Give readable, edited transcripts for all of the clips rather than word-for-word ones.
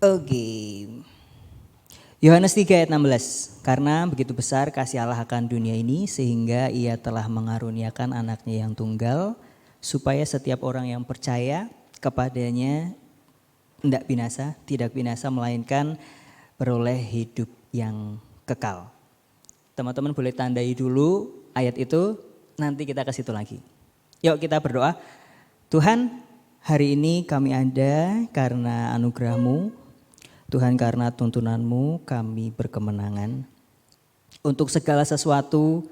Oke. Yohanes 3 ayat 16. Karena begitu besar kasih Allah akan dunia ini sehingga ia telah mengaruniakan anaknya yang tunggal supaya setiap orang yang percaya kepadanya tidak binasa melainkan beroleh hidup yang kekal. Teman-teman boleh tandai dulu ayat itu, nanti kita ke situ lagi. Yuk kita berdoa. Tuhan, hari ini kami ada karena anugerah-Mu. Tuhan, karena tuntunan-Mu kami berkemenangan. Untuk segala sesuatu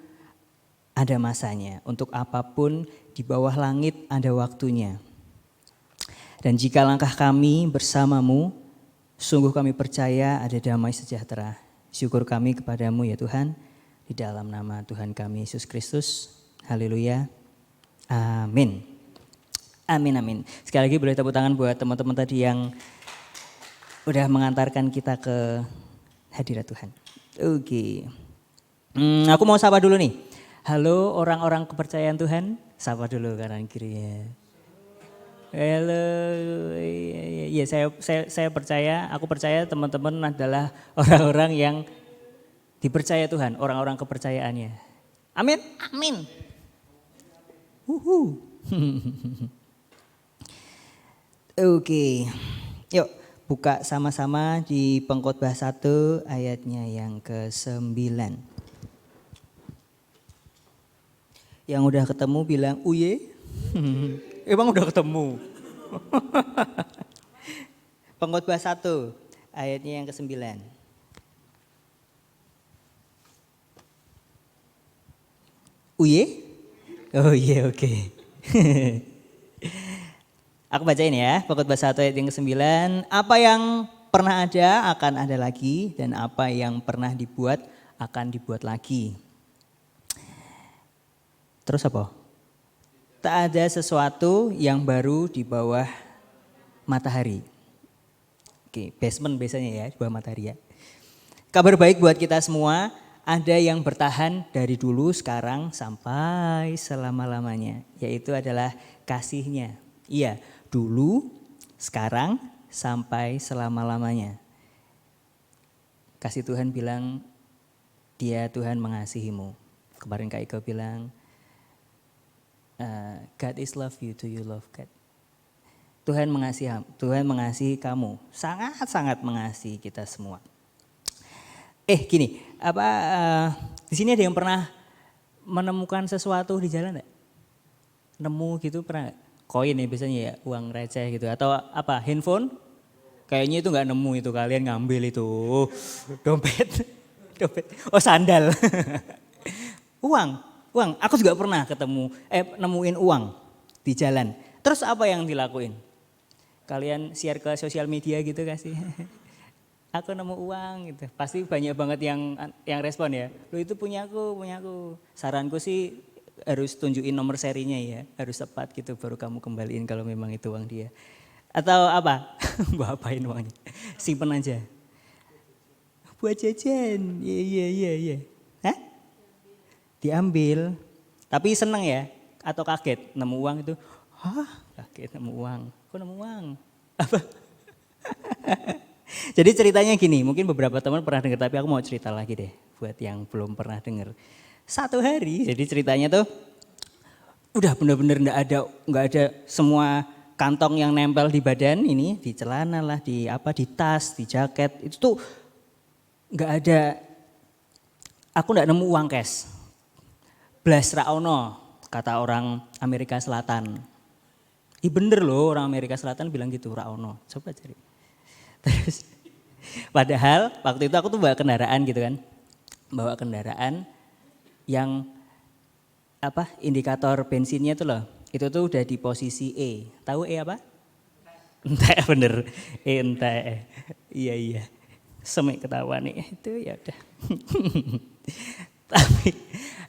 ada masanya. Untuk apapun di bawah langit ada waktunya. Dan jika langkah kami bersama-Mu, sungguh kami percaya ada damai sejahtera. Syukur kami kepadamu ya Tuhan, di dalam nama Tuhan kami Yesus Kristus. Haleluya. Amin. Amin, amin. Sekali lagi boleh tepuk tangan buat teman-teman tadi yang udah mengantarkan kita ke hadirat Tuhan. Oke. Aku mau sapa dulu nih. Halo orang-orang kepercayaan Tuhan. Sapa dulu kanan kiri ya. Halo. Iya, saya percaya, aku percaya teman-teman adalah orang-orang yang dipercaya Tuhan, orang-orang kepercayaannya. Amin. Amin. Oke. Yuk buka sama-sama di Pengkhotbah 1 ayatnya yang ke-9. Yang udah ketemu bilang uye. Emang udah ketemu. Pengkhotbah 1 ayatnya yang ke-9. Uye? Oh iya, oke. Aku bacain ya, Pengkhotbah 1 ayat yang ke-9. Apa yang pernah ada akan ada lagi dan apa yang pernah dibuat akan dibuat lagi. Terus apa? Tak ada sesuatu yang baru di bawah matahari. Oke, basement biasanya ya, di bawah matahari ya. Kabar baik buat kita semua, ada yang bertahan dari dulu, sekarang, sampai selama-lamanya. Yaitu adalah kasihnya. Iya, dulu, sekarang, sampai selama-lamanya. Kasih Tuhan bilang, dia Tuhan mengasihimu. Kemarin Kak Iko bilang, God is love you, do you love God? Tuhan mengasihi kamu, sangat-sangat mengasihi kita semua. Gini, di sini ada yang pernah menemukan sesuatu di jalan enggak? Nemu gitu pernah enggak? Koin ya biasanya ya, uang receh gitu atau apa, handphone? Kayaknya itu enggak nemu itu, kalian ngambil itu. Dompet. Oh, sandal. Uang, aku juga pernah nemuin uang di jalan. Terus apa yang dilakuin? Kalian share ke sosial media gitu gak sih? Aku nemu uang gitu. Pasti banyak banget yang respon ya. Lu itu punya aku. Saranku sih harus tunjukin nomor serinya ya. Harus tepat gitu baru kamu kembaliin kalau memang itu uang dia. Atau apa? Buat apain uangnya? Simpen aja. Buat jajan. Iya. Hah? Diambil. Tapi seneng ya? Atau kaget nemu uang itu? Hah? Kaget nemu uang. Kok nemu uang? Apa? Jadi ceritanya gini, mungkin beberapa teman pernah dengar tapi aku mau cerita lagi deh buat yang belum pernah dengar. Satu hari, jadi ceritanya tuh udah bener-bener nggak ada semua kantong yang nempel di badan ini, di celana lah, di tas, di jaket, itu tuh nggak ada. Aku nggak nemu uang cash. Blas ra ono, kata orang Amerika Selatan. Bener loh, orang Amerika Selatan bilang gitu, ra ono. Coba cari. Terus padahal waktu itu aku tuh bawa kendaraan gitu kan. Bawa kendaraan yang indikator bensinnya tuh loh. Itu tuh udah di posisi E. Tahu E apa? Entah bener. Entah. Iya. Semek ketawa nih. Itu ya udah. Tapi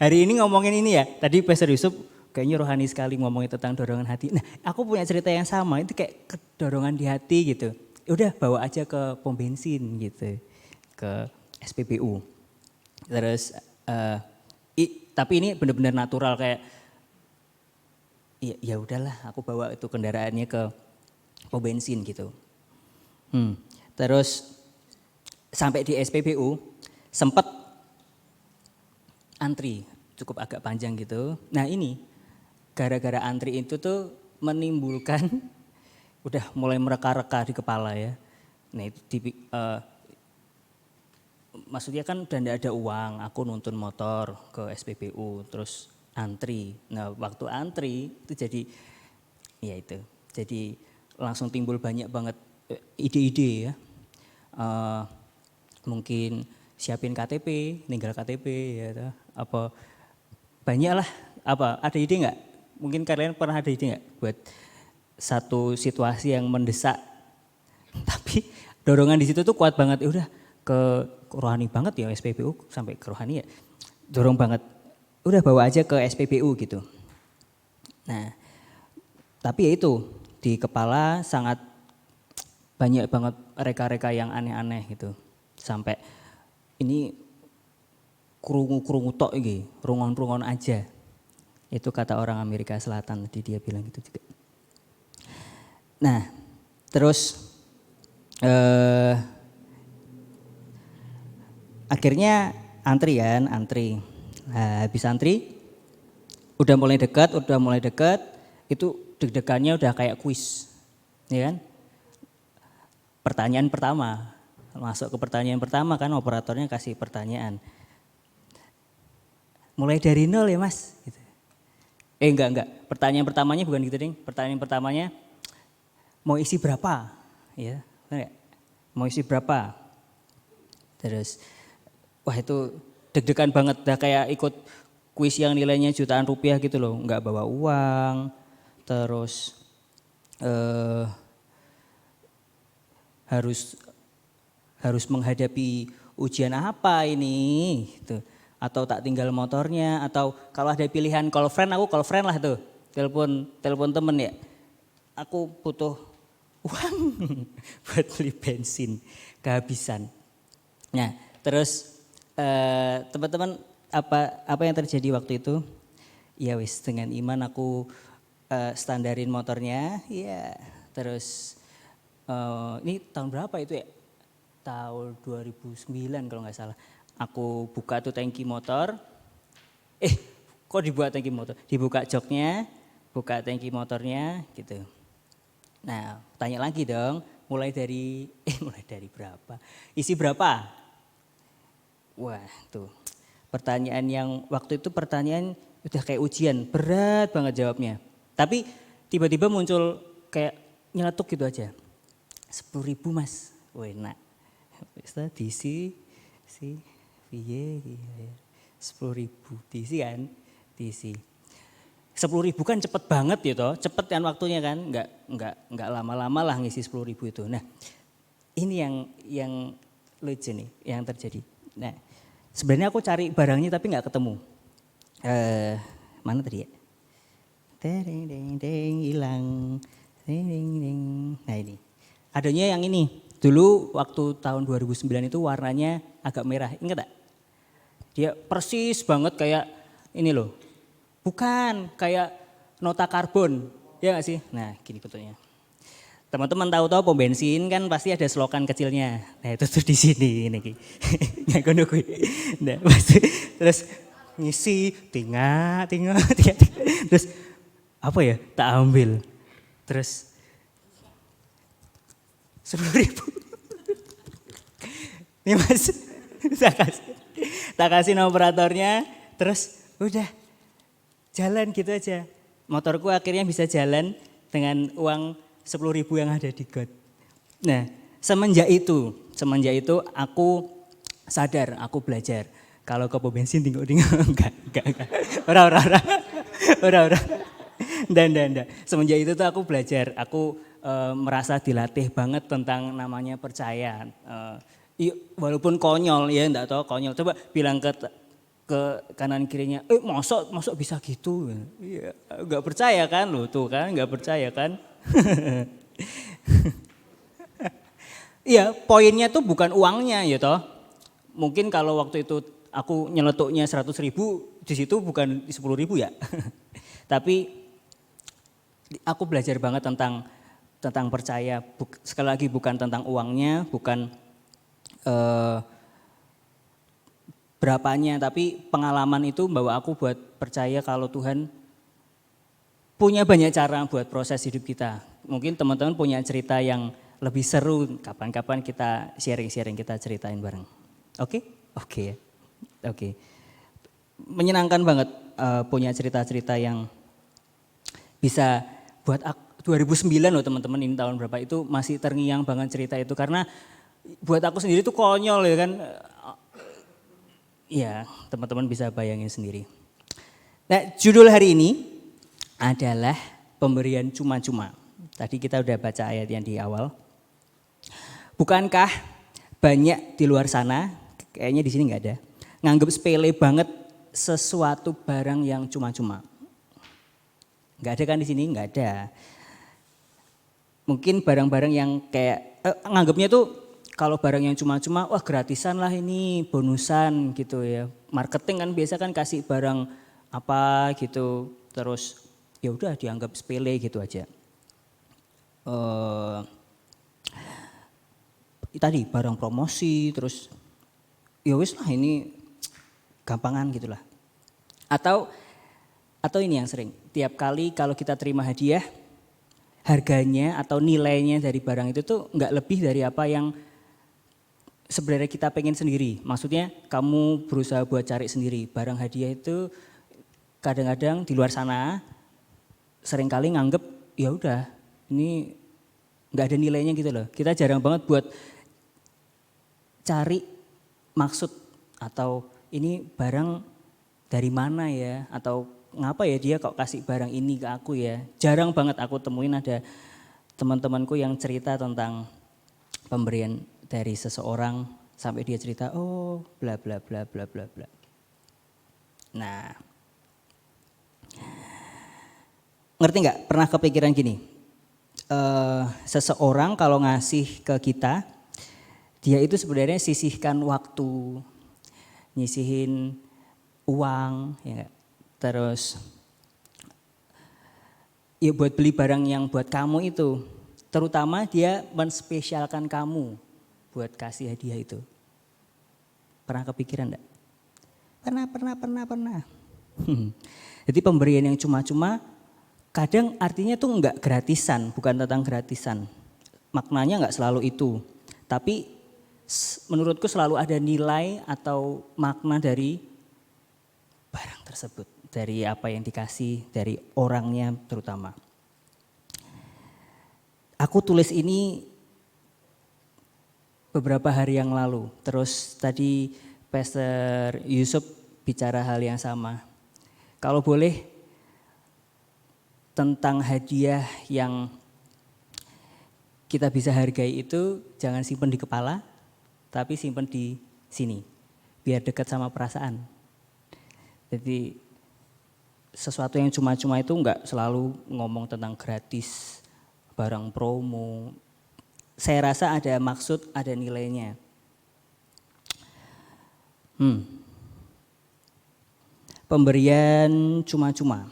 hari ini ngomongin ini ya. Tadi Pastor Yusuf kayaknya rohani sekali ngomongin tentang dorongan hati. Nah, aku punya cerita yang sama. Itu kayak dorongan di hati gitu. Udah bawa aja ke pom bensin gitu, ke SPBU. Terus tapi ini benar-benar natural kayak ya udahlah aku bawa itu kendaraannya ke pom bensin gitu. Terus sampai di SPBU sempat antri cukup agak panjang gitu. Nah ini gara-gara antri itu tuh menimbulkan udah mulai mereka-reka di kepala ya. Nah itu maksudnya kan udah enggak ada uang, aku nuntun motor ke SPBU terus antri. Nah waktu antri itu jadi ya itu, jadi langsung timbul banyak banget ide-ide ya. Mungkin siapin KTP, ninggal KTP ya, apa banyak lah, apa ada ide nggak? Mungkin kalian pernah ada ide nggak buat satu situasi yang mendesak, tapi dorongan di situ tuh kuat banget, ya udah ke rohani banget ya SPBU sampai ke rohani ya, dorong banget, udah bawa aja ke SPBU gitu. Nah, tapi ya itu di kepala sangat banyak banget reka-reka yang aneh-aneh gitu. Sampai ini krungu-krungu tok iki, rungon-rungon aja. Itu kata orang Amerika Selatan, tadi dia bilang gitu juga. Nah, terus akhirnya antri. Nah, habis antri udah mulai dekat, itu deg-degannya udah kayak kuis. Ya kan? Pertanyaan pertama, masuk ke pertanyaan pertama kan operatornya kasih pertanyaan. Mulai dari nol ya mas? Gitu. Enggak. Pertanyaan pertamanya bukan gitu ding. Pertanyaan pertamanya mau isi berapa? Ya, benar gak? Mau isi berapa? Terus, wah itu deg-degan banget. Udah kayak ikut kuis yang nilainya jutaan rupiah gitu loh. Enggak bawa uang. Terus harus menghadapi ujian apa ini gitu. Atau tak tinggal motornya, atau kalau ada pilihan call friend, aku call friend lah tuh, telepon temen ya, aku butuh uang buat beli bensin kehabisan. Nah terus teman-teman apa yang terjadi waktu itu? Ya wis, dengan iman aku standarin motornya ya. Terus ini tahun berapa itu ya? Tahun 2009 kalau nggak salah. Aku buka tuh tangki motor. Kok dibuat tangki motor? Dibuka joknya, buka tangki motornya gitu. Nah, tanya lagi dong, mulai dari berapa? Isi berapa? Wah, tuh. Pertanyaan yang waktu itu pertanyaan udah kayak ujian, berat banget jawabnya. Tapi tiba-tiba muncul kayak nyeletuk gitu aja. 10.000 mas, wah enak. Bisa diisi, piye 10.000 diisi kan, diisi. 10.000 kan cepet banget ya toh, cepet kan waktunya kan, nggak lama-lama lah ngisi 10.000 itu. Nah ini yang lucu nih, yang terjadi. Nah sebenarnya aku cari barangnya tapi nggak ketemu. Mana tadi ya? Hilang. Nah ini. Adanya yang ini, dulu waktu tahun 2009 itu warnanya agak merah, ingat gak? Dia persis banget kayak ini loh, bukan kayak nota karbon, ya gak sih? Nah gini fotonya. Teman-teman tahu pom bensin kan pasti ada selokan kecilnya, nah itu tuh di sini ini. Nah, terus ngisi, tinggal, terus apa ya, tak ambil, terus 10.000. Nih mas, tak kasih nomor operatornya, terus udah jalan gitu aja. Motorku akhirnya bisa jalan dengan uang 10.000 yang ada di got. Nah semenjak itu aku sadar, aku belajar. Kalau ke pom bensin tinggal enggak. Ora. Dan. Semenjak itu tuh aku belajar, aku merasa dilatih banget tentang namanya percaya. Walaupun konyol ya, enggak tahu konyol. Coba bilang ke kanan kirinya, mosok bisa gitu. Iya, enggak percaya kan lo tuh kan, enggak percaya kan. Iya, poinnya tuh bukan uangnya ya toh. Mungkin kalau waktu itu aku nyeletuknya 100.000, di situ bukan 10.000 ya. Tapi aku belajar banget tentang tentang percaya, sekali lagi bukan tentang uangnya, bukan berapanya, tapi pengalaman itu membawa aku buat percaya kalau Tuhan punya banyak cara buat proses hidup kita. Mungkin teman-teman punya cerita yang lebih seru, kapan-kapan kita sharing-sharing, kita ceritain bareng. Oke? Oke ya. Oke. Menyenangkan banget punya cerita-cerita yang bisa buat 2009 loh teman-teman, ini tahun berapa, itu masih terngiang banget cerita itu karena buat aku sendiri tuh konyol ya kan. Ya, teman-teman bisa bayangin sendiri. Nah, judul hari ini adalah pemberian cuma-cuma. Tadi kita udah baca ayat yang di awal. Bukankah banyak di luar sana, kayaknya di sini nggak ada, nganggep sepele banget sesuatu barang yang cuma-cuma. Nggak ada kan di sini? Nggak ada. Mungkin barang-barang yang kayak nganggapnya tuh kalau barang yang cuma-cuma, wah gratisan lah ini, bonusan gitu ya. Marketing kan biasa kan kasih barang apa gitu, terus ya udah dianggap sepele gitu aja. Tadi barang promosi, terus ya wis lah ini gampangan gitulah. Atau ini yang sering, tiap kali kalau kita terima hadiah, harganya atau nilainya dari barang itu tuh nggak lebih dari apa yang sebenarnya kita pengen sendiri. Maksudnya kamu berusaha buat cari sendiri. Barang hadiah itu kadang-kadang di luar sana seringkali nganggep ya udah ini nggak ada nilainya gitu loh. Kita jarang banget buat cari maksud atau ini barang dari mana ya, atau ngapa ya dia kok kasih barang ini ke aku ya. Jarang banget aku temuin ada teman-temanku yang cerita tentang pemberian dari seseorang sampai dia cerita oh bla bla bla bla bla bla. Nah, ngerti nggak? Pernah kepikiran gini, seseorang kalau ngasih ke kita, dia itu sebenarnya sisihkan waktu, nyisihin uang, ya, terus ya buat beli barang yang buat kamu itu, terutama dia menspesialkan kamu buat kasih hadiah itu. Pernah kepikiran enggak? Pernah. Jadi pemberian yang cuma-cuma kadang artinya tuh enggak gratisan, bukan tentang gratisan. Maknanya enggak selalu itu. Tapi menurutku selalu ada nilai atau makna dari barang tersebut, dari apa yang dikasih, dari orangnya terutama. Aku tulis ini beberapa hari yang lalu, terus tadi Pastor Yusuf bicara hal yang sama. Kalau boleh tentang hadiah yang kita bisa hargai itu jangan simpen di kepala, tapi simpen di sini, biar dekat sama perasaan. Jadi sesuatu yang cuma-cuma itu enggak selalu ngomong tentang gratis, barang promo. Saya rasa ada maksud, ada nilainya. Pemberian cuma-cuma.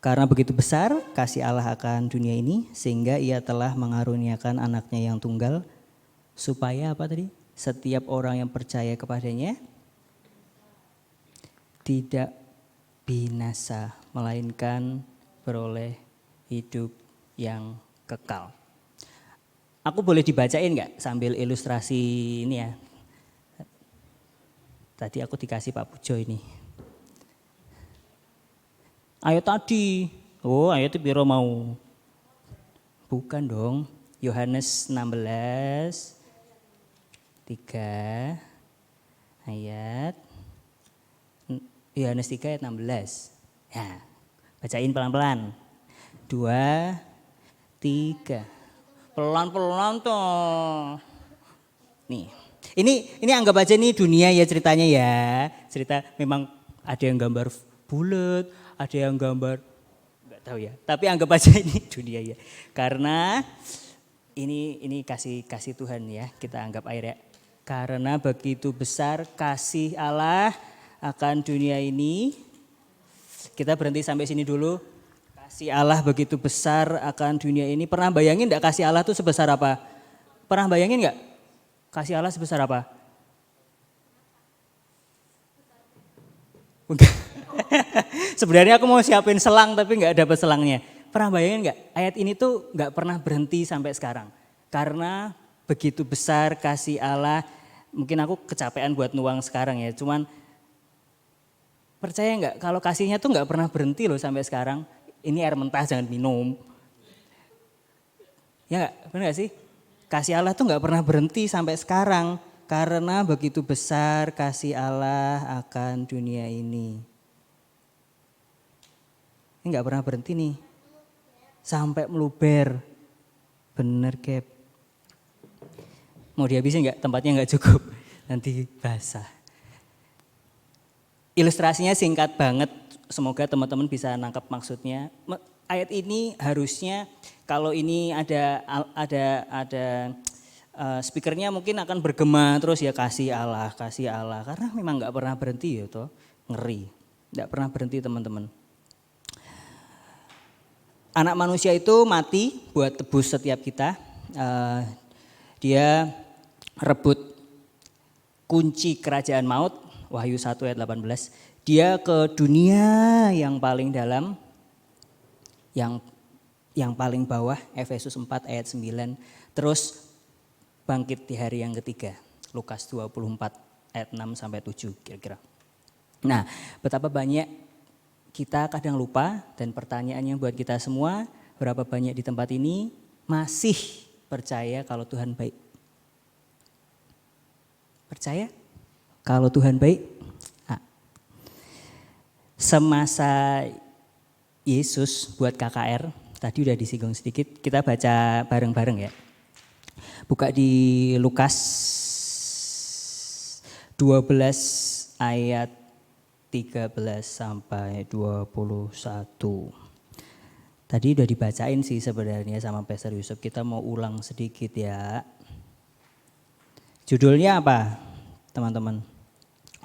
Karena begitu besar kasih Allah akan dunia ini, sehingga ia telah mengaruniakan anaknya yang tunggal, supaya apa tadi? Setiap orang yang percaya kepadanya tidak binasa, melainkan beroleh hidup yang kekal. Aku boleh dibacain nggak sambil ilustrasi ini ya? Tadi aku dikasih Pak Pujo ini. Ayat tadi, ayat itu biro mau. Bukan dong, Yohanes 16, 3 ayat, Yohanes 3 ayat 16. Ya, bacain pelan-pelan. 2, 3. Pelan-pelan toh. Nih, ini anggap aja nih dunia ya ceritanya ya. Cerita memang ada yang gambar bulat, ada yang gambar nggak tahu ya. Tapi anggap aja ini dunia ya. Karena ini kasih Tuhan ya, kita anggap air ya. Karena begitu besar kasih Allah akan dunia ini. Kita berhenti sampai sini dulu. Kasih Allah begitu besar akan dunia ini. Pernah bayangin enggak kasih Allah itu sebesar apa? Pernah bayangin enggak? Kasih Allah sebesar apa? Sebenarnya aku mau siapin selang tapi enggak dapat selangnya. Pernah bayangin enggak? Ayat ini tuh enggak pernah berhenti sampai sekarang. Karena begitu besar kasih Allah. Mungkin aku kecapean buat nuang sekarang ya. Cuman percaya enggak kalau kasihnya tuh enggak pernah berhenti loh sampai sekarang. Ini air mentah jangan minum. Ya enggak? Benar enggak sih? Kasih Allah tuh enggak pernah berhenti sampai sekarang. Karena begitu besar kasih Allah akan dunia ini. Ini enggak pernah berhenti nih. Sampai meluber. Bener Gap. Mau dihabisin enggak? Tempatnya enggak cukup. Nanti basah. Ilustrasinya singkat banget. Semoga teman-teman bisa nangkap maksudnya. Ayat ini harusnya kalau ini ada speakernya mungkin akan bergema terus ya kasih Allah karena memang nggak pernah berhenti ya toh, ngeri, nggak pernah berhenti teman-teman. Anak manusia itu mati buat tebus setiap kita. Dia rebut kunci kerajaan maut, Wahyu 1 ayat 18. Dia ke dunia yang paling dalam, yang paling bawah, Efesus 4 ayat 9. Terus bangkit di hari yang ketiga, Lukas 24 ayat 6 sampai 7 kira-kira. Nah, betapa banyak kita kadang lupa dan pertanyaannya buat kita semua, berapa banyak di tempat ini masih percaya kalau Tuhan baik? Percaya kalau Tuhan baik? Semasa Yesus buat KKR, tadi udah disinggung sedikit, kita baca bareng-bareng ya. Buka di Lukas 12 ayat 13 sampai 21. Tadi udah dibacain sih sebenarnya sama Pastor Yusuf, kita mau ulang sedikit ya. Judulnya apa teman-teman?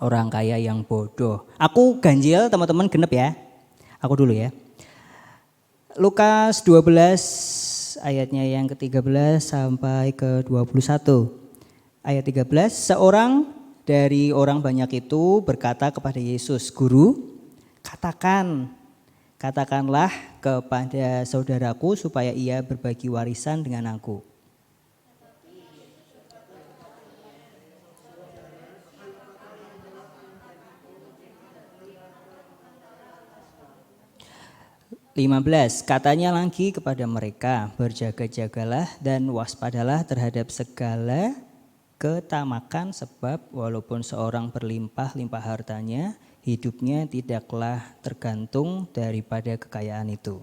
Orang kaya yang bodoh. Aku ganjil teman-teman, genep ya. Aku dulu ya. Lukas 12 ayatnya yang ke-13 sampai ke-21. Ayat 13, seorang dari orang banyak itu berkata kepada Yesus, "Guru, katakanlah kepada saudaraku supaya ia berbagi warisan dengan aku." 15, katanya lagi kepada mereka, berjaga-jagalah dan waspadalah terhadap segala ketamakan, sebab walaupun seorang berlimpah-limpah hartanya, hidupnya tidaklah tergantung daripada kekayaan itu.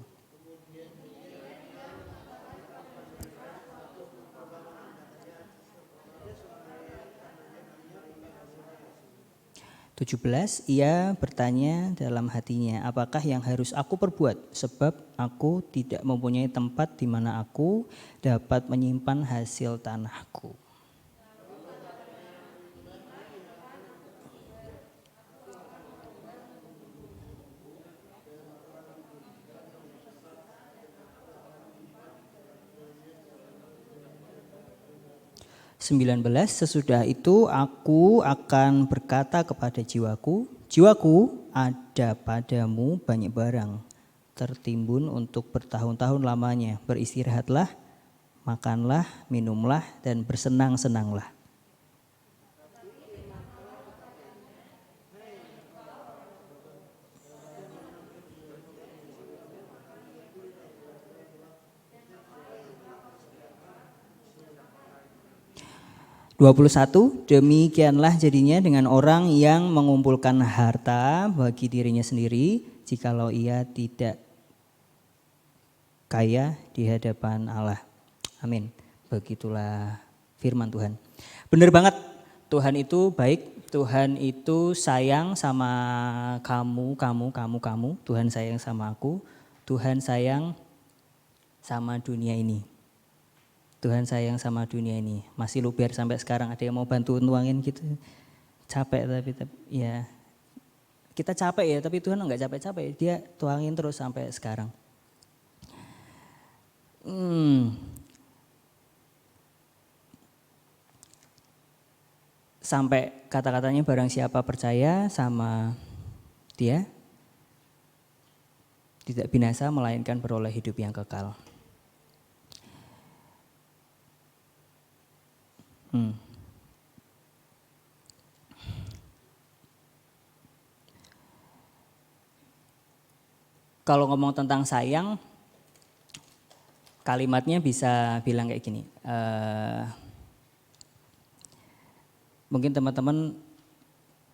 17, ia bertanya dalam hatinya, apakah yang harus aku perbuat? Sebab aku tidak mempunyai tempat di mana aku dapat menyimpan hasil tanahku. (19) Sesudah itu aku akan berkata kepada jiwaku, jiwaku, ada padamu banyak barang tertimbun untuk bertahun-tahun lamanya. Beristirahatlah, makanlah, minumlah, dan bersenang-senanglah. (21) Demikianlah jadinya dengan orang yang mengumpulkan harta bagi dirinya sendiri, jikalau ia tidak kaya di hadapan Allah. Amin. Begitulah firman Tuhan. Benar banget, Tuhan itu baik, Tuhan itu sayang sama kamu. Tuhan sayang sama aku, Tuhan sayang sama dunia ini. Tuhan sayang sama dunia ini. Masih luber sampai sekarang, ada yang mau bantu nuangin gitu. Capek tapi ya. Kita capek ya, tapi Tuhan enggak capek-capek. Dia tuangin terus sampai sekarang. Sampai kata-katanya barang siapa percaya sama dia tidak binasa melainkan beroleh hidup yang kekal. Kalau ngomong tentang sayang, kalimatnya bisa bilang kayak gini. Mungkin teman-teman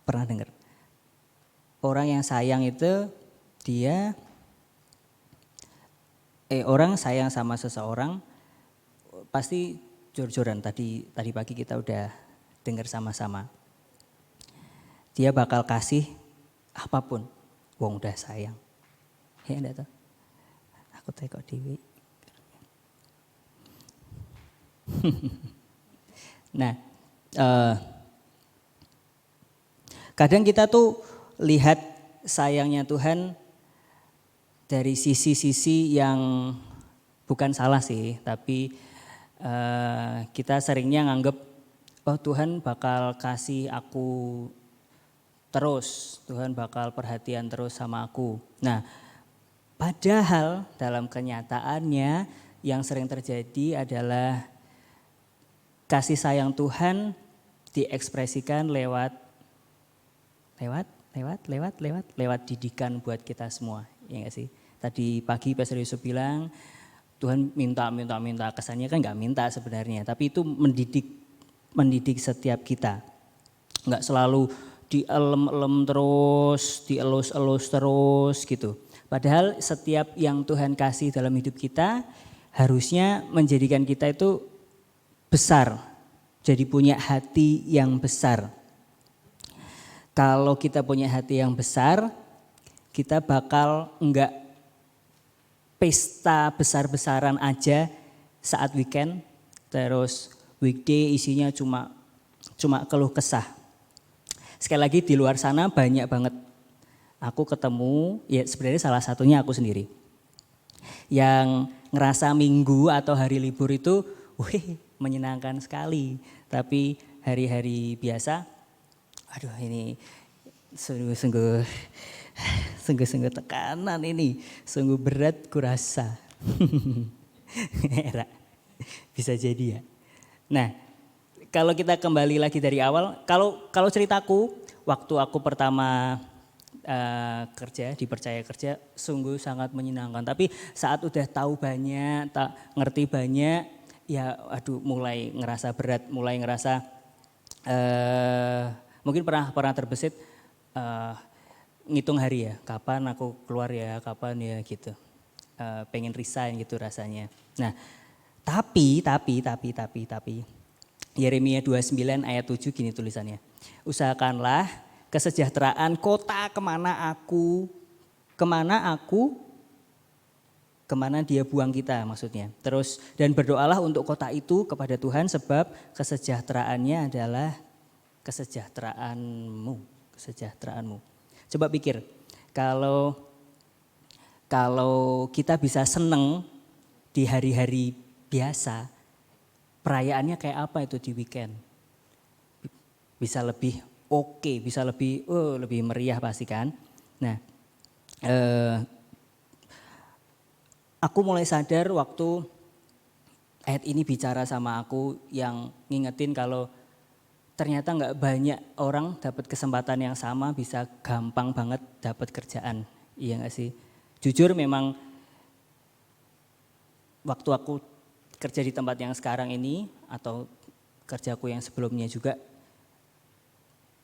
pernah dengar. Orang yang sayang itu dia orang sayang sama seseorang pasti jor-joran. Tadi pagi kita udah dengar sama-sama. Dia bakal kasih apapun. Wong udah sayang. Ya enggak tahu. Aku teko dewi. Nah, kadang kita tuh lihat sayangnya Tuhan dari sisi-sisi yang bukan salah sih, tapi kita seringnya nganggep, oh Tuhan bakal kasih aku terus, Tuhan bakal perhatian terus sama aku. Nah, padahal dalam kenyataannya yang sering terjadi adalah kasih sayang Tuhan diekspresikan lewat didikan buat kita semua, ya enggak sih? Tadi pagi Pastor Yusuf bilang Tuhan minta, kesannya kan enggak minta sebenarnya, tapi itu mendidik setiap kita. Enggak selalu dielem-elem terus, dielus-elus terus gitu. Padahal setiap yang Tuhan kasih dalam hidup kita harusnya menjadikan kita itu besar, jadi punya hati yang besar. Kalau kita punya hati yang besar, kita bakal enggak pesta besar-besaran aja saat weekend, terus weekday isinya cuma keluh kesah. Sekali lagi di luar sana banyak banget aku ketemu, ya sebenarnya salah satunya aku sendiri. Yang ngerasa minggu atau hari libur itu, menyenangkan sekali. Tapi hari-hari biasa, aduh ini sungguh tekanan ini, sungguh berat kurasa. Bisa jadi ya. Nah, kalau kita kembali lagi dari awal, kalau ceritaku waktu aku pertama dipercaya kerja, sungguh sangat menyenangkan. Tapi saat udah tahu banyak, ngerti banyak, ya aduh mulai ngerasa berat, mulai ngerasa mungkin pernah terbesit ngitung hari ya, kapan aku keluar ya, kapan ya gitu. Pengen resign gitu rasanya. Nah, tapi Yeremia 29 ayat 7 gini tulisannya. Usahakanlah kesejahteraan kota kemana dia buang kita maksudnya. Terus dan berdoalah untuk kota itu kepada Tuhan sebab kesejahteraannya adalah kesejahteraanmu. Coba pikir, kalau kita bisa seneng di hari-hari biasa, perayaannya kayak apa itu di weekend? Bisa lebih oke, bisa lebih meriah pasti kan. Nah, aku mulai sadar waktu ayat ini bicara sama aku yang ngingetin kalau ternyata nggak banyak orang dapat kesempatan yang sama bisa gampang banget dapat kerjaan, iya nggak sih? Jujur memang waktu aku kerja di tempat yang sekarang ini atau kerjaku yang sebelumnya juga,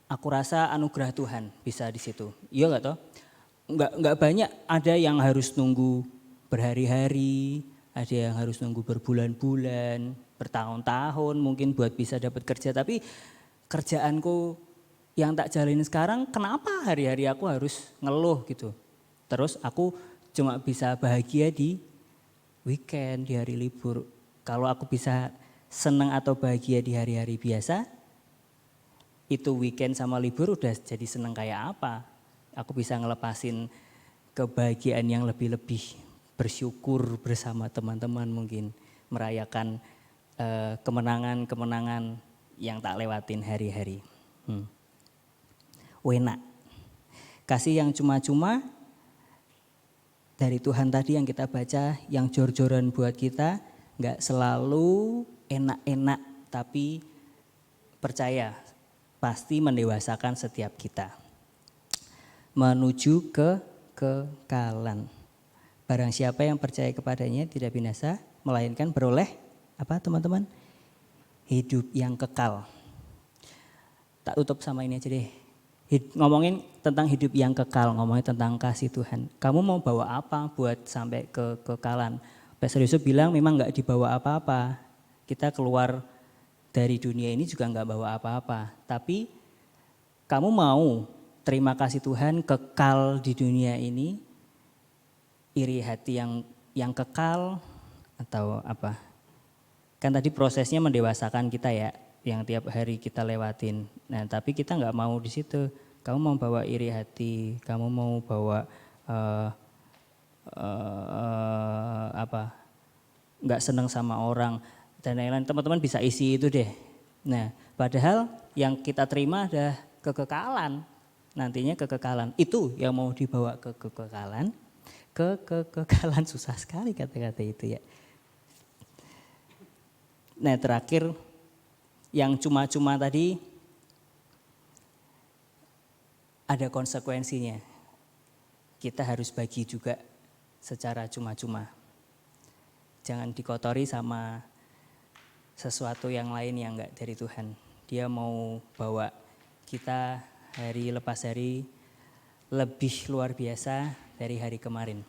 aku rasa anugerah Tuhan bisa di situ. Iya nggak toh? Nggak banyak, ada yang harus nunggu berhari-hari, ada yang harus nunggu berbulan-bulan, bertahun-tahun mungkin buat bisa dapat kerja. Tapi kerjaanku yang tak jalani sekarang, kenapa hari-hari aku harus ngeluh gitu. Terus aku cuma bisa bahagia di weekend, di hari libur. Kalau aku bisa senang atau bahagia di hari-hari biasa, itu weekend sama libur udah jadi senang kayak apa. Aku bisa ngelepasin kebahagiaan yang lebih-lebih bersyukur bersama teman-teman mungkin, merayakan kemenangan-kemenangan yang tak lewatin hari-hari. Enak. Kasih yang cuma-cuma dari Tuhan tadi yang kita baca, yang jor-joran buat kita, gak selalu enak-enak, tapi percaya pasti mendewasakan setiap kita. Menuju ke kekekalan. Barang siapa yang percaya kepadanya tidak binasa, melainkan beroleh apa teman-teman? Hidup yang kekal. Tak tutup sama ini aja deh. Ngomongin tentang hidup yang kekal, ngomongin tentang kasih Tuhan. Kamu mau bawa apa buat sampai ke kekekalan? Pastor Yusuf bilang memang gak dibawa apa-apa. Kita keluar dari dunia ini juga gak bawa apa-apa. Tapi kamu mau terima kasih Tuhan kekal di dunia ini, iri hati yang kekal atau apa? Kan tadi prosesnya mendewasakan kita ya, yang tiap hari kita lewatin. Nah, tapi kita nggak mau di situ. Kamu mau bawa iri hati, kamu mau bawa apa? Nggak senang sama orang dan lain-lain. Teman-teman bisa isi itu deh. Nah, padahal yang kita terima adalah kekekalan. Nantinya kekekalan. Itu yang mau dibawa ke kekekalan. Kekekalan, susah sekali kata-kata itu ya. Nah, terakhir yang cuma-cuma tadi ada konsekuensinya. Kita harus bagi juga secara cuma-cuma. Jangan dikotori sama sesuatu yang lain yang enggak dari Tuhan. Dia mau bawa kita hari lepas hari lebih luar biasa dari hari kemarin.